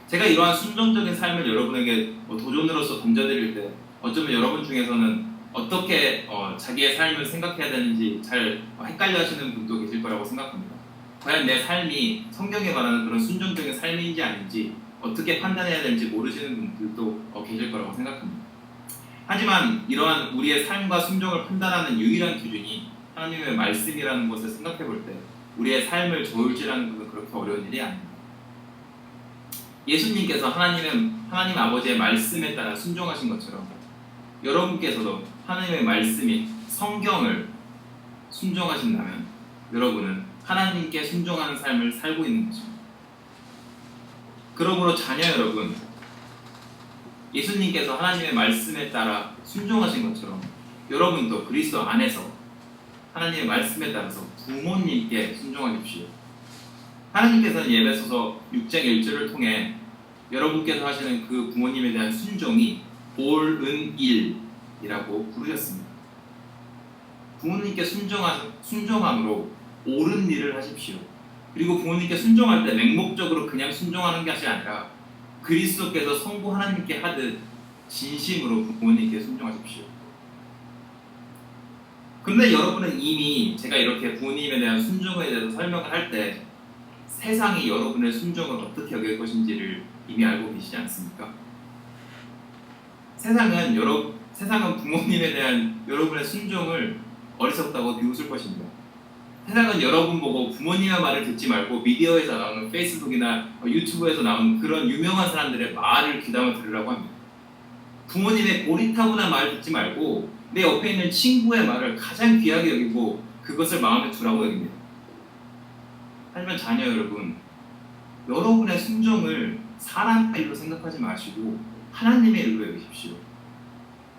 A: 제가 이러한 순종적인 삶을 여러분에게 도전으로서 던져드릴 때 어쩌면 여러분 중에서는 어떻게 자기의 삶을 생각해야 되는지 잘 헷갈려 하시는 분도 계실 거라고 생각합니다. 과연 내 삶이 성경에 말하는 그런 순종적인 삶인지 아닌지 어떻게 판단해야 되는지 모르시는 분들도 계실 거라고 생각합니다. 하지만 이러한 우리의 삶과 순종을 판단하는 유일한 기준이 하나님의 말씀이라는 것을 생각해 볼 때 우리의 삶을 저울질하는 것은 그렇게 어려운 일이 아닙니다. 예수님께서 하나님 아버지의 말씀에 따라 순종하신 것처럼 여러분께서도 하나님의 말씀인 성경을 순종하신다면 여러분은 하나님께 순종하는 삶을 살고 있는 것입니다. 그러므로 자녀 여러분, 예수님께서 하나님의 말씀에 따라 순종하신 것처럼 여러분도 그리스도 안에서 하나님의 말씀에 따라서 부모님께 순종하십시오. 하나님께서는 에베소서 6장 1절을 통해 여러분께서 하시는 그 부모님에 대한 순종이 옳은 일이라고 부르셨습니다. 부모님께 순종함으로 옳은 일을 하십시오. 그리고 부모님께 순종할 때 맹목적으로 그냥 순종하는 것이 아니라 그리스도께서 성부 하나님께 하듯 진심으로 부모님께 순종하십시오. 근데 여러분은 이미 제가 이렇게 부모님에 대한 순종에 대해서 설명을 할 때 세상이 여러분의 순종을 어떻게 여길 것인지를 이미 알고 계시지 않습니까? 세상은 부모님에 대한 여러분의 순종을 어리석다고 비웃을 것입니다. 세상은 여러분 보고 부모님의 말을 듣지 말고 미디어에서 나오는 페이스북이나 유튜브에서 나오는 그런 유명한 사람들의 말을 귀담아 들으라고 합니다. 부모님의 고리타분한 말을 듣지 말고 내 옆에 있는 친구의 말을 가장 귀하게 여기고 그것을 마음에 두라고 여깁니다. 하지만 자녀 여러분, 여러분의 순종을 사람의 일로 생각하지 마시고 하나님의 일로 여기십시오.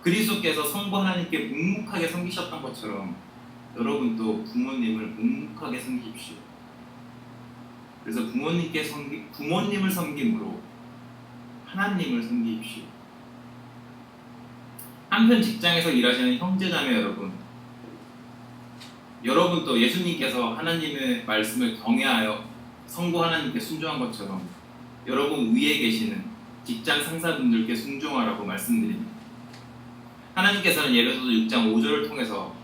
A: 그리스도께서 성부 하나님께 묵묵하게 섬기셨던 것처럼 여러분도 부모님을 묵묵하게 섬기십시오. 그래서 부모님을 섬김으로 하나님을 섬기십시오. 한편 직장에서 일하시는 형제자매 여러분도 예수님께서 하나님의 말씀을 경외하여 성부 하나님께 순종한 것처럼 여러분 위에 계시는 직장 상사분들께 순종하라고 말씀드립니다. 하나님께서는 예배소서 6장 5절을 통해서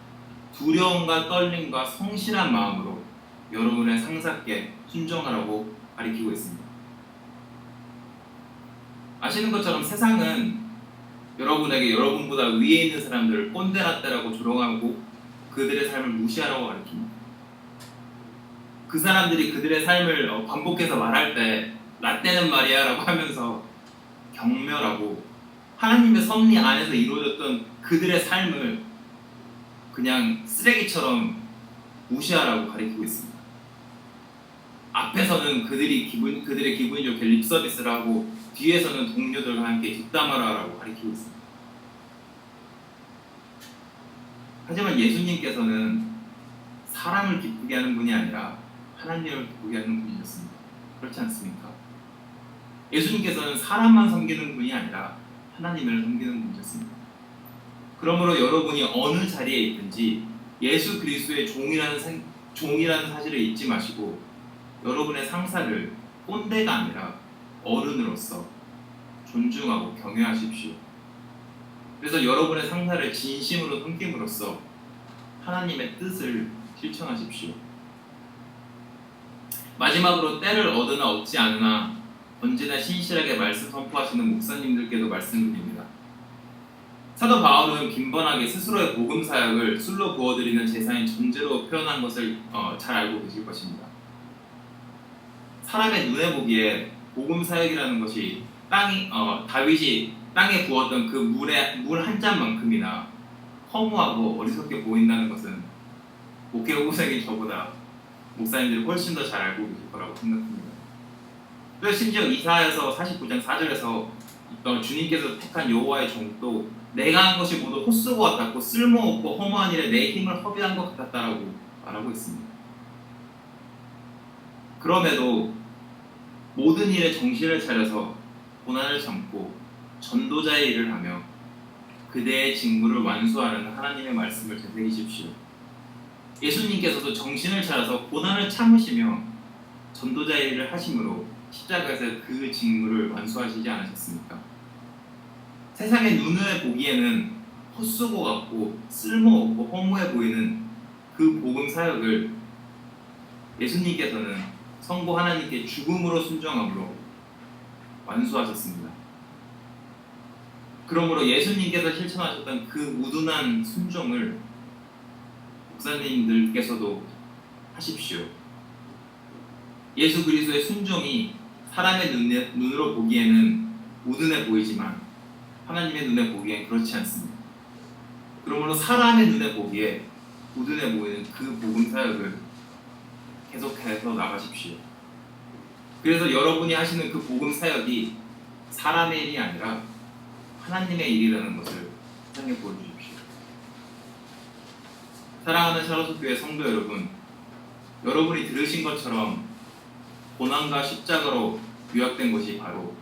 A: 두려움과 떨림과 성실한 마음으로 여러분의 상사께 순종하라고 가리키고 있습니다. 아시는 것처럼 세상은 여러분에게 여러분보다 위에 있는 사람들을 꼰대라떼라고 조롱하고 그들의 삶을 무시하라고 가르칩니다. 그 사람들이 그들의 삶을 반복해서 말할 때 라떼는 말이야 라고 하면서 경멸하고 하나님의 섭리 안에서 이루어졌던 그들의 삶을 그냥 쓰레기처럼 무시하라고 가르치고 있습니다. 앞에서는 그들의 기분이 좋게 립서비스를 하고 뒤에서는 동료들과 함께 뒷담화라고 가르치고 있습니다. 하지만 예수님께서는 사람을 기쁘게 하는 분이 아니라 하나님을 기쁘게 하는 분이셨습니다. 그렇지 않습니까? 예수님께서는 사람만 섬기는 분이 아니라 하나님을 섬기는 분이셨습니다. 그러므로 여러분이 어느 자리에 있든지 예수 그리스도의 종이라는 사실을 잊지 마시고 여러분의 상사를 꼰대가 아니라 어른으로서 존중하고 경외하십시오. 그래서 여러분의 상사를 진심으로 섬김으로써 하나님의 뜻을 실천하십시오. 마지막으로 때를 얻으나 얻지 않으나 언제나 신실하게 말씀 선포하시는 목사님들께도 말씀드립니다. 사도 바울은 빈번하게 스스로의 복음 사역을 술로 부어드리는 제사인 존재로 표현한 것을 잘 알고 계실 것입니다. 사람의 눈에 보기에 복음 사역이라는 것이 다윗이 땅에 부었던 그 물 한 잔만큼이나 허무하고 어리석게 보인다는 것은 목회 후생인 저보다 목사님들이 훨씬 더 잘 알고 계실 거라고 생각합니다. 그래서 심지어 이사야서 49장 4절에서 주님께서 택한 여호와의 종도 내가 한 것이 모두 헛수고 같았고 쓸모없고 허무한 일에 내 힘을 허비한 것 같았다라고 말하고 있습니다. 그럼에도 모든 일에 정신을 차려서 고난을 참고 전도자의 일을 하며 그대의 직무를 완수하는 하나님의 말씀을 되새기십시오. 예수님께서도 정신을 차려서 고난을 참으시며 전도자의 일을 하심으로 십자가에서 그 직무를 완수하시지 않으셨습니까? 세상의 눈에 보기에는 헛수고 같고 쓸모없고 허무해 보이는 그 복음 사역을 예수님께서는 성부 하나님께 죽음으로 순종함으로 완수하셨습니다. 그러므로 예수님께서 실천하셨던 그 우둔한 순종을 목사님들께서도 하십시오. 예수 그리스도의 순종이 사람의 눈으로 보기에는 우둔해 보이지만 하나님의 눈에 보기엔 그렇지 않습니다. 그러므로 사람의 눈에 보기에 우둔해 보이는 그 복음 사역을 계속해서 나가십시오. 그래서 여러분이 하시는 그 복음 사역이 사람의 일이 아니라 하나님의 일이라는 것을 세상에 보여주십시오. 사랑하는 샤롯교회 성도 여러분, 여러분이 들으신 것처럼 고난과 십자가로 요약된 것이 바로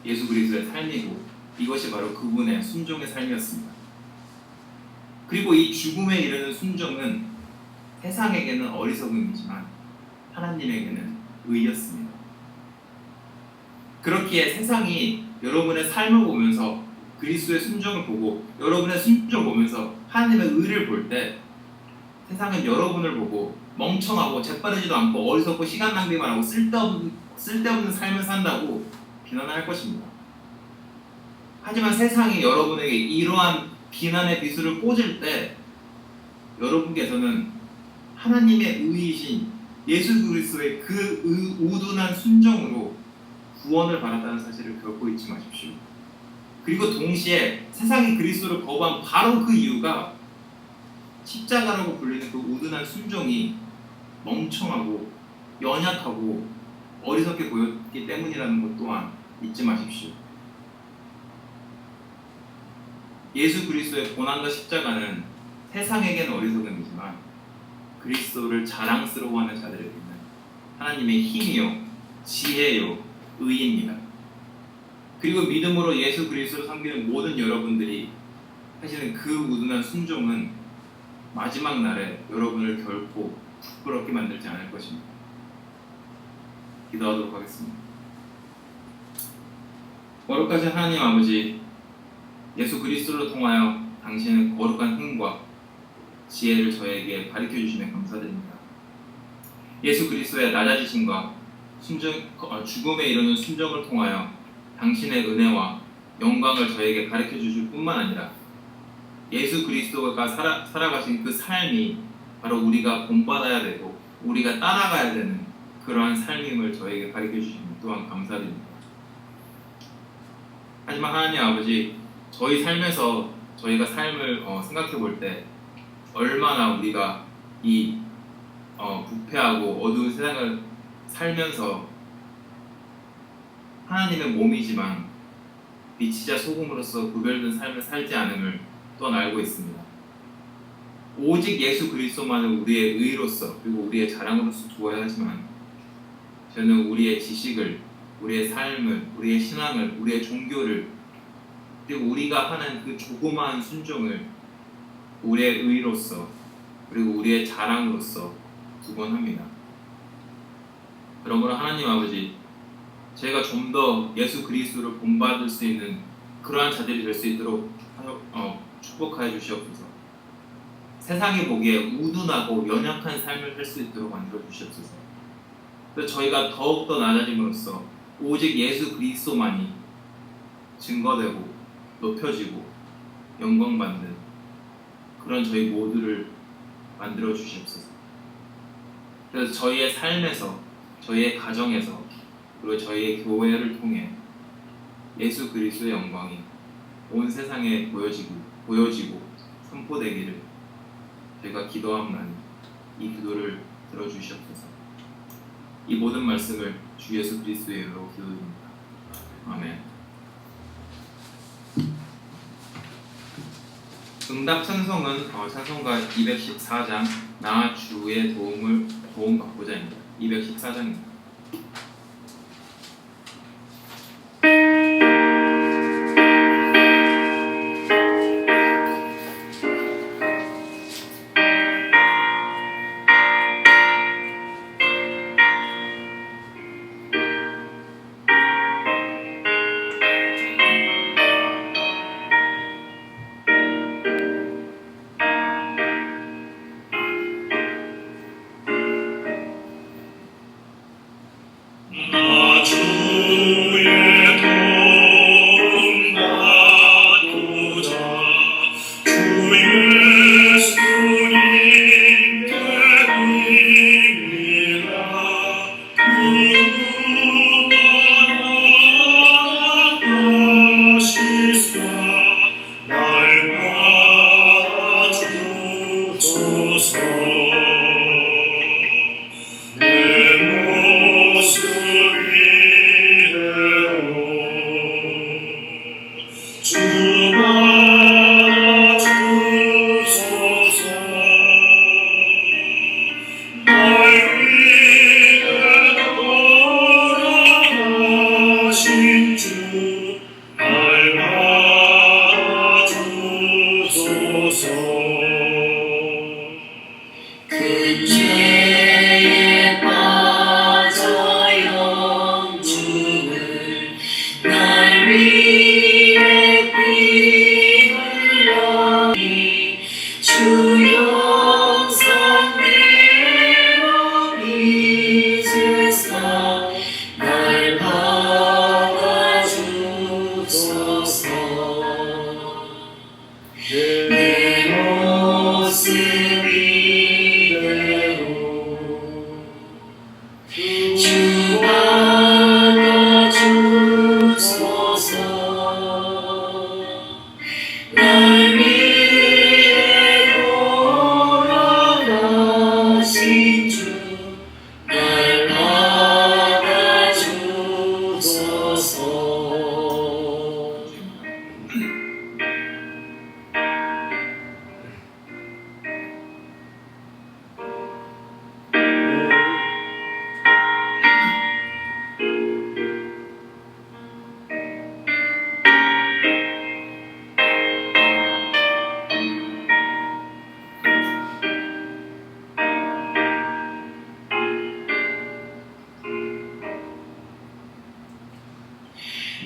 A: 예수 그리스도의 삶이고 이것이 바로 그분의 순종의 삶이었습니다. 그리고 이 죽음에 이르는 순종은 세상에게는 어리석음이지만 하나님에게는 의였습니다. 그렇기에 세상이 여러분의 삶을 보면서 그리스도의 순종을 보고 여러분의 순종을 보면서 하나님의 의를 볼 때 세상은 여러분을 보고 멍청하고 재빠르지도 않고 어리석고 시간 낭비만 하고 쓸데없는 삶을 산다고 비난할 것입니다. 하지만 세상이 여러분에게 이러한 비난의 비수를 꽂을 때 여러분께서는 하나님의 의이신 예수 그리스도의 그 우둔한 순종으로 구원을 받았다는 사실을 결코 잊지 마십시오. 그리고 동시에 세상이 그리스도를 거부한 바로 그 이유가 십자가라고 불리는 그 우둔한 순종이 멍청하고 연약하고 어리석게 보였기 때문이라는 것 또한 잊지 마십시오. 예수 그리스도의 고난과 십자가는 세상에게는 어리석음이지만 그리스도를 자랑스러워하는 자들에게는 하나님의 힘이요, 지혜요, 의입니다. 그리고 믿음으로 예수 그리스도를 섬기는 모든 여러분들이 하시는 그 우둔한 순종은 마지막 날에 여러분을 결코 부끄럽게 만들지 않을 것입니다. 기도하도록 하겠습니다. 거룩하신 하나님 아버지, 예수 그리스도를 통하여 당신의 거룩한 힘과 지혜를 저에게 가르쳐 주시면 감사드립니다. 예수 그리스도의 낮아지심과 죽음에 이르는 순종을 통하여 당신의 은혜와 영광을 저에게 가르쳐 주실 뿐만 아니라 예수 그리스도가 살아가신 그 삶이 바로 우리가 본받아야 되고 우리가 따라가야 되는 그러한 삶임을 저에게 가르쳐 주시면 또한 감사드립니다. 하지만 하나님 아버지, 저희 삶에서 저희가 삶을 생각해 볼 때 얼마나 우리가 이 부패하고 어두운 세상을 살면서 하나님의 몸이지만 빛이자 소금으로서 구별된 삶을 살지 않음을 또한 알고 있습니다. 오직 예수 그리스도만을 우리의 의로서 그리고 우리의 자랑으로서 두어야 하지만 저는 우리의 지식을, 우리의 삶을, 우리의 신앙을, 우리의 종교를 그리고 우리가 하는 그 조그마한 순종을 우리의 의로서 그리고 우리의 자랑으로서 두곤 합니다. 그러므로 하나님 아버지, 저희가 좀 더 예수 그리스도를 본받을 수 있는 그러한 자들이 될 수 있도록 축복하여 주시옵소서. 세상이 보기에 우둔하고 연약한 삶을 살 수 있도록 만들어 주시옵소서. 그래서 저희가 더욱더 낮아짐으로써 오직 예수 그리스도만이 증거되고 높여지고 영광받는 그런 저희 모두를 만들어 주시옵소서. 그래서 저희의 삶에서, 저희의 가정에서, 그리고 저희의 교회를 통해 예수 그리스도의 영광이 온 세상에 보여지고 선포되기를 저희가 기도하옵나니 이 기도를 들어주시옵소서. 이 모든 말씀을 주 예수 그리스도의 이름으로 기도드립니다. 아멘. 응답 찬송은 찬송가 214장 나 주의 도움 받고자입니다. 214장입니다.
C: 그 죄에 빠져 영주를 날 위해 피 흘렸니 주 영상대로 믿으사 날 받아주소서. 내 모습 이대로 주 받아주소서. 날 위해 돌아가신 주 날 받아주소서.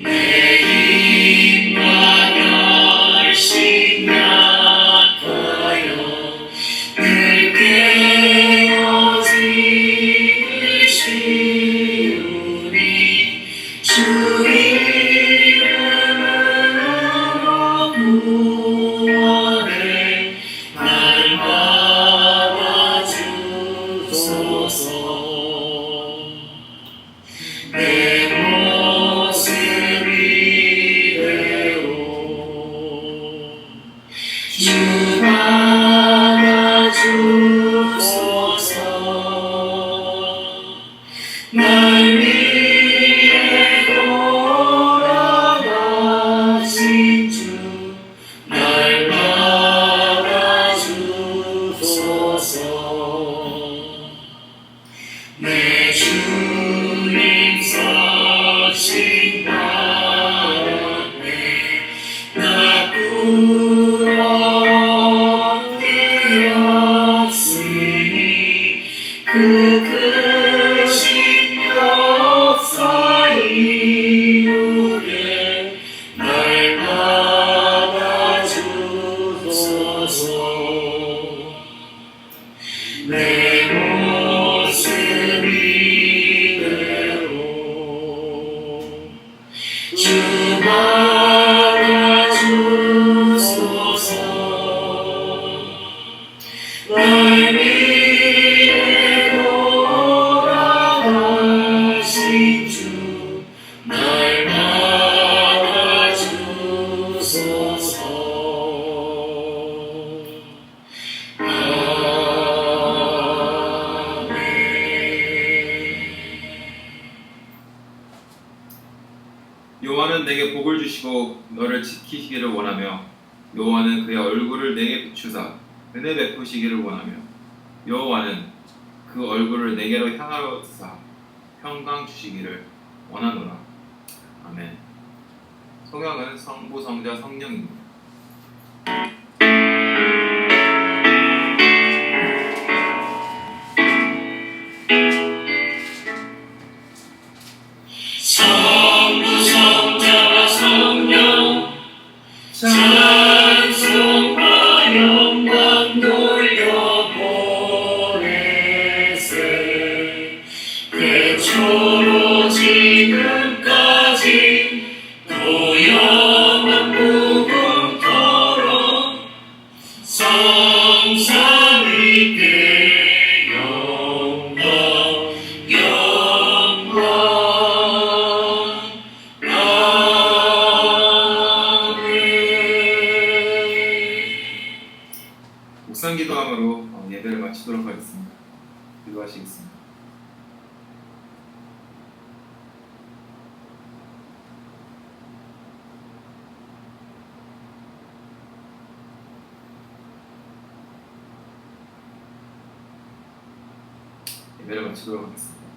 C: 내 힘과 열심 약하여 늘 깨어지기 쉬우니 주 이름으로 구원해 날 받아주소서. 내 모습 이대로 주 받아주소서. 날 위해 돌아가신 주 날 받아주소서. 내 주님 서신 발 앞에 나 부러뜨렸으니 그 크신 역사 이루게 날 받아주소서. 내 모습 이대로 주 받아주소서. 날 위해 돌아가신 주 날 받아주소서.
A: 여호와는 내게 복을 주시고 너를 지키시기를 원하며 여호와는 그의 얼굴을 내게 비추사 은혜 베푸시기를 원하며 여호와는 그 얼굴을 내게로 향하사 평강 주시기를 원하노라. 아멘. 성경은 성부 성자 성령입니다.
C: 성부 성자와 성령 찬송과 영광 돌려보내세. 태초로 지금까지 또 영원 무궁토록 성삼위께 영광 영광.
A: 묵상 기도함으로 예배를 마치도록 하겠습니다. 기도하시겠습니다. 예배를 마치도록 하겠습니다.